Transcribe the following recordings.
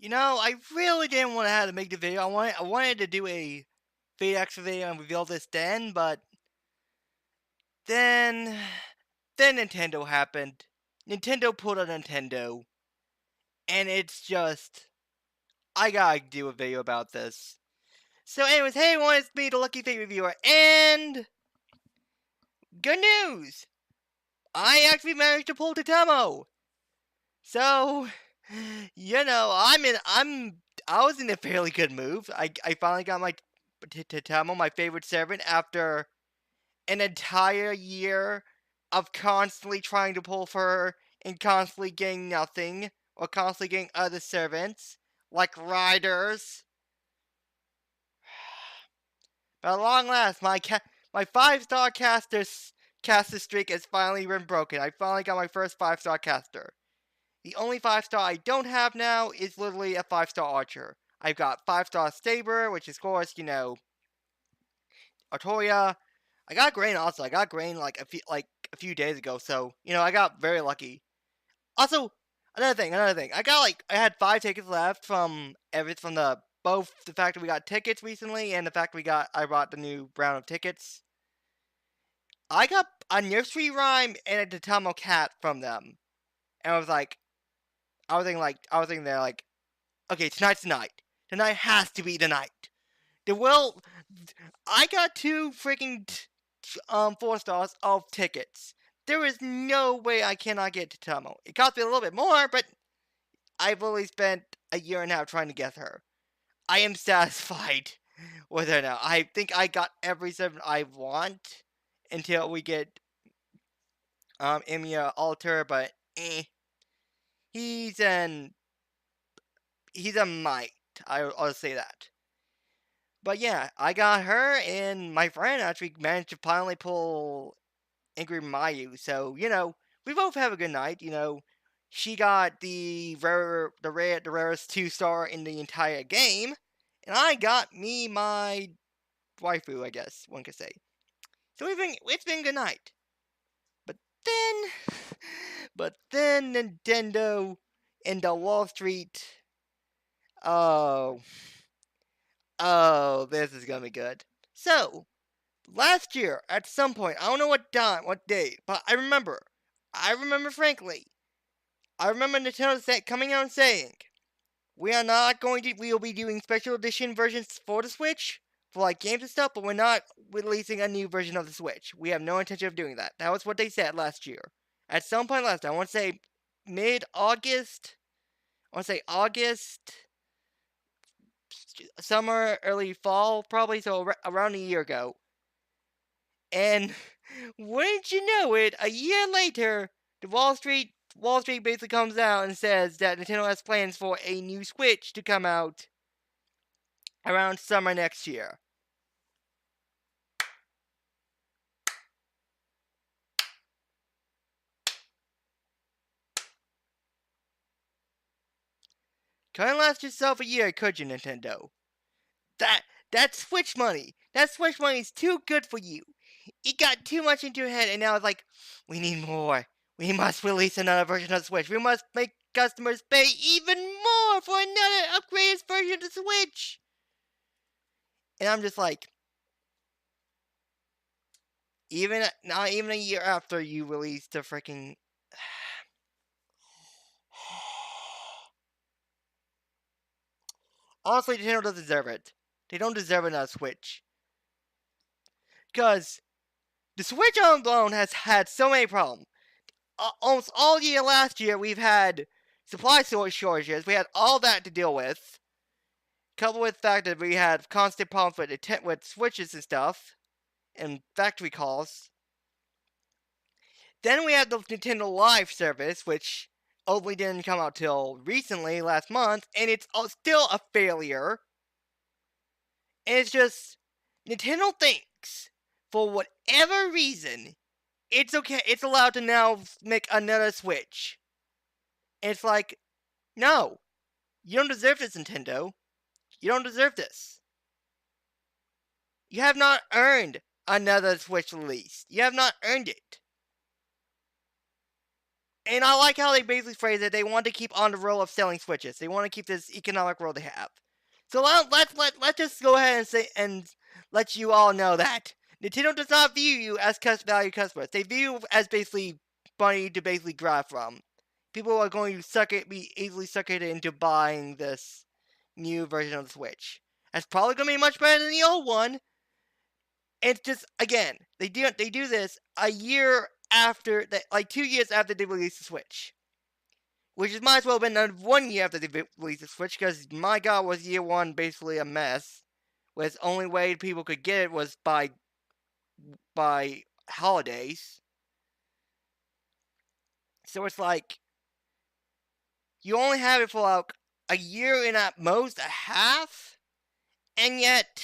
I really didn't want to have to make the video. I wanted to do a VX video and reveal this then, but then then Nintendo happened. Nintendo pulled a Nintendo, and it's just I gotta do a video about this. So, anyways, hey everyone, it's me, the Lucky Fate Reviewer, and good news! I actually managed to pull Tamamo. So, I was in a fairly good move. I finally got my Tamamo, my favorite servant, after an entire year of constantly trying to pull for her and constantly getting nothing, or constantly getting other servants, like riders. But at long last, my 5-star caster streak has finally been broken. I finally got my first 5-star caster. The only 5-star I don't have now is literally a 5-star archer. I've got 5-star Saber, which is, of course, Artoria. I got Grain also. I got Grain like a few days ago, so I got very lucky. Also, another thing. I had 5 tickets left from both the fact that we got tickets recently and the fact I bought the new round of tickets. I got a nursery rhyme and a Tatamo cat from them, and I was thinking there like, okay, tonight's the night. Tonight has to be the night. I got 2 freaking 4 stars of tickets. There is no way I cannot get to Tomo. It cost me a little bit more, but I've only spent a year and a half trying to get her. I am satisfied with her now. I think I got every 7 I want until we get Emiya Alter, but he's an he's a mite. I'll say that. But yeah, I got her, and my friend actually managed to finally pull Angry Mayu. So we both have a good night. She got the rarest 2-star in the entire game, and I got me my waifu, I guess one could say. So it's been a good night. But then, Nintendo and the Wall Street. Oh, this is gonna be good. So last year, at some point, I don't know what date, but I remember frankly, I remember Nintendo coming out and saying, we will be doing special edition versions for the Switch, for like games and stuff, but we're not releasing a new version of the Switch. We have no intention of doing that. That was what they said last year. At some point last year, I want to say mid-August, August, summer, early fall, probably, so around a year ago. And wouldn't you know it, a year later, the Wall Street basically comes out and says that Nintendo has plans for a new Switch to come out around summer next year. Couldn't last yourself a year, could you, Nintendo? That Switch money! That Switch money is too good for you! It got too much into your head, and now it's like, we need more. We must release another version of the Switch. We must make customers pay even more for another upgraded version of the Switch! And I'm just like, not even a year after you released the freaking. Honestly, Nintendo doesn't deserve it. They don't deserve another Switch. Because the Switch alone has had so many problems. Almost all year last year, we've had supply shortages. We had all that to deal with. Coupled with the fact that we had constant problems with switches and stuff, and factory calls. Then we had the Nintendo Live service, which only didn't come out till recently, last month, and it's still a failure. And it's just, Nintendo thinks, for whatever reason, it's okay, it's allowed to now make another Switch. And it's like, no, you don't deserve this, Nintendo. You don't deserve this. You have not earned another Switch release. You have not earned it. And I like how they basically phrase it. They want to keep on the roll of selling Switches. They want to keep this economic role they have. So let's just go ahead and say and let you all know that Nintendo does not view you as value customers. They view you as basically money to basically grab from. People are going to be easily suckered into buying this new version of the Switch. That's probably going to be much better than the old one. It's just, again, they do this a year after, like 2 years after they released the Switch. Which might as well have been 1 year after they released the Switch, because my god, was year one basically a mess. Where the only way people could get it was by holidays. So it's like, you only have it for like a year and at most a half, and yet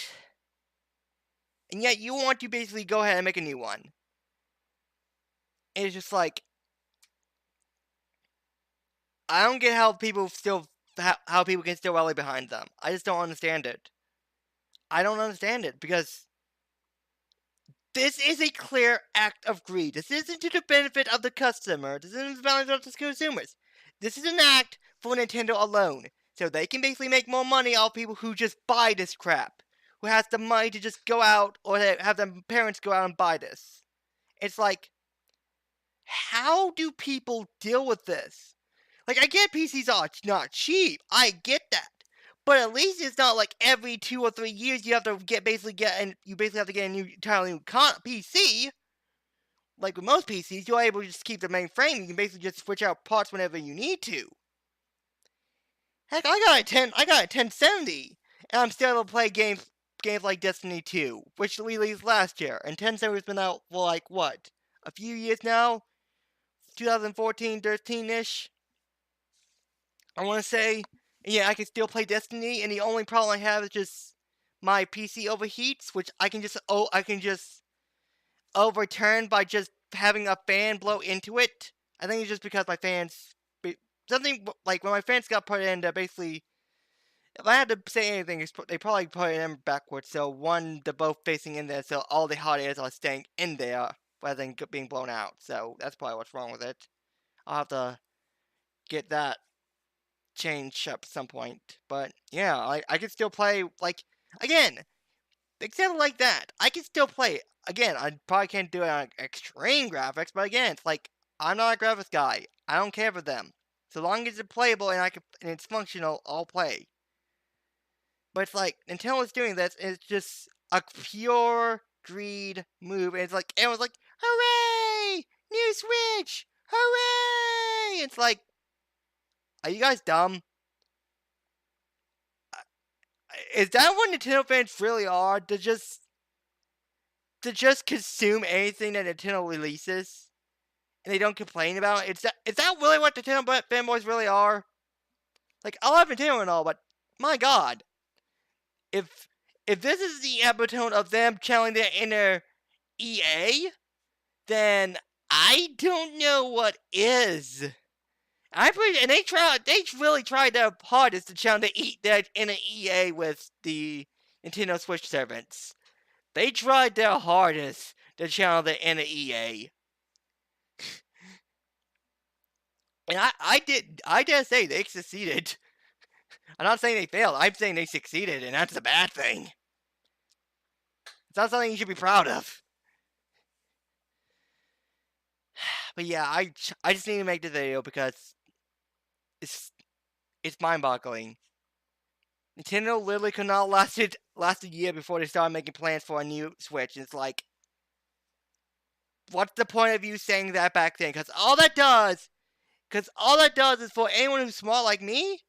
you want to basically go ahead and make a new one. It's just like, I don't get how people can still rally behind them. I just don't understand it. I don't understand it, because this is a clear act of greed. This isn't to the benefit of the customer. This isn't to the benefit of the consumers. This is an act for Nintendo alone. So they can basically make more money off people who just buy this crap. Who has the money to just go out, or have their parents go out and buy this. It's like, how do people deal with this? Like, I get PCs are not cheap. I get that. But at least it's not like every 2 or 3 years you have to basically have to get a entirely new PC. Like with most PCs, you're able to just keep the main frame. You can basically just switch out parts whenever you need to. Heck, I got a 1070, and I'm still able to play games like Destiny 2, which released last year. And 1070's been out for like what, a few years now, 2014, 13ish. I want to say, yeah, I can still play Destiny, and the only problem I have is just my PC overheats, which I can just overturn by just having a fan blow into it. I think it's just because my fans, something like when my fans got put in, basically, if I had to say anything, they probably put it in backwards, so they're both facing in there, so all the hot airs are staying in there rather than being blown out. So that's probably what's wrong with it. I'll have to get that change up at some point. But yeah, I can still play, like, again, example like that. I can still play. Again, I probably can't do it on extreme graphics, but again, it's like, I'm not a graphics guy. I don't care for them. So long as it's playable and it's functional, I'll play. But it's like, Nintendo is doing this, and it's just a pure greed move, and it's like, everyone's like, hooray! New Switch! Hooray! It's like, are you guys dumb? Is that what Nintendo fans really are? To just consume anything that Nintendo releases, and they don't complain about it? Is that really what Nintendo fanboys really are? Like, I love Nintendo and all, but my god, if this is the epitome of them channeling their inner EA, then I don't know what is. And they really tried their hardest to channel their inner EA with the Nintendo Switch servants. They tried their hardest to channel the inner EA. And I dare say they succeeded. I'm not saying they failed, I'm saying they succeeded, and that's a bad thing. It's not something you should be proud of. But yeah, I just need to make this video because it's mind-boggling. Nintendo literally could not last a year before they started making plans for a new Switch. And it's like, what's the point of you saying that back then? Because all that does is for anyone who's smart like me,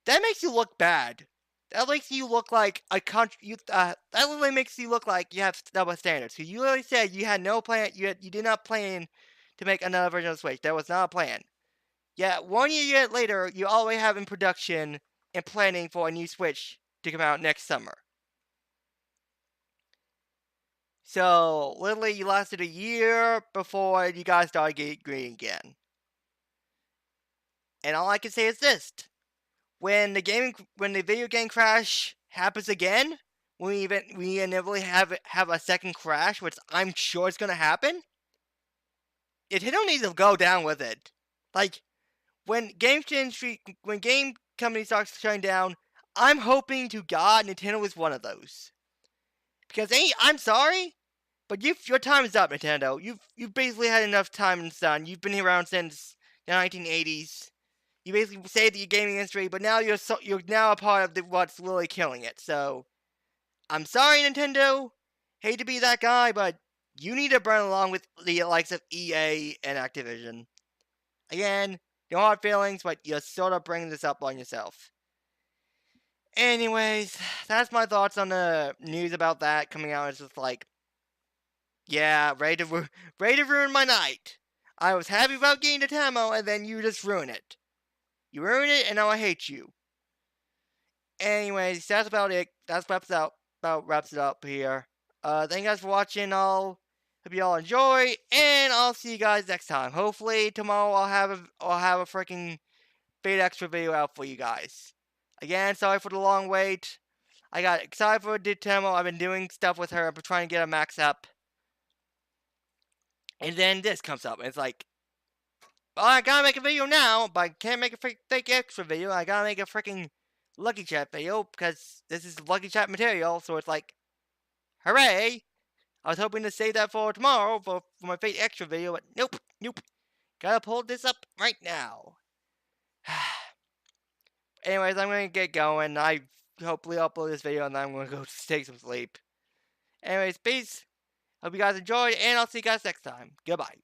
that makes you look bad. That makes you look like that literally makes you look like you have double standards. Because you literally said you had no plan. You did not plan to make another version of the Switch. That was not a plan. Yet 1 year later, you already have in production and planning for a new Switch to come out next summer. So, literally, you lasted a year before you guys started getting green again. And all I can say is this: when the video game crash happens again, when we inevitably have a second crash, which I'm sure is gonna happen, Nintendo needs to go down with it. Like, when game companies start shutting down, I'm hoping to God Nintendo is one of those. Because I'm sorry, but your time is up, Nintendo. You've basically had enough time in the sun. You've been around since the 1980s. You basically saved the gaming industry, but now you're now a part of what's really killing it. So I'm sorry, Nintendo. Hate to be that guy, but you need to burn along with the likes of EA and Activision. Again, no hard feelings, but you're sort of bringing this up on yourself. Anyways, that's my thoughts on the news about that coming out. It's just like, yeah, ready to ruin my night. I was happy about getting to Tamamo, and then you just ruin it. You ruin it, and now I hate you. Anyways, that's about it. That's wraps it up here. Thank you guys for watching. Hope you all enjoy, and I'll see you guys next time. Hopefully tomorrow I'll have a freaking Fate Extra video out for you guys. Again, sorry for the long wait. I got excited for Ditamo. I've been doing stuff with her. I'm trying to get a max up. And then this comes up, and it's like, well, I gotta make a video now, but I can't make a fake extra video. I gotta make a freaking Lucky Chat video, because this is Lucky Chat material, so it's like, hooray! I was hoping to save that for tomorrow, for my Fate Extra video, but nope. Gotta pull this up right now. Anyways, I'm gonna get going. I hopefully upload this video, and then I'm gonna go take some sleep. Anyways, peace. Hope you guys enjoyed, and I'll see you guys next time. Goodbye.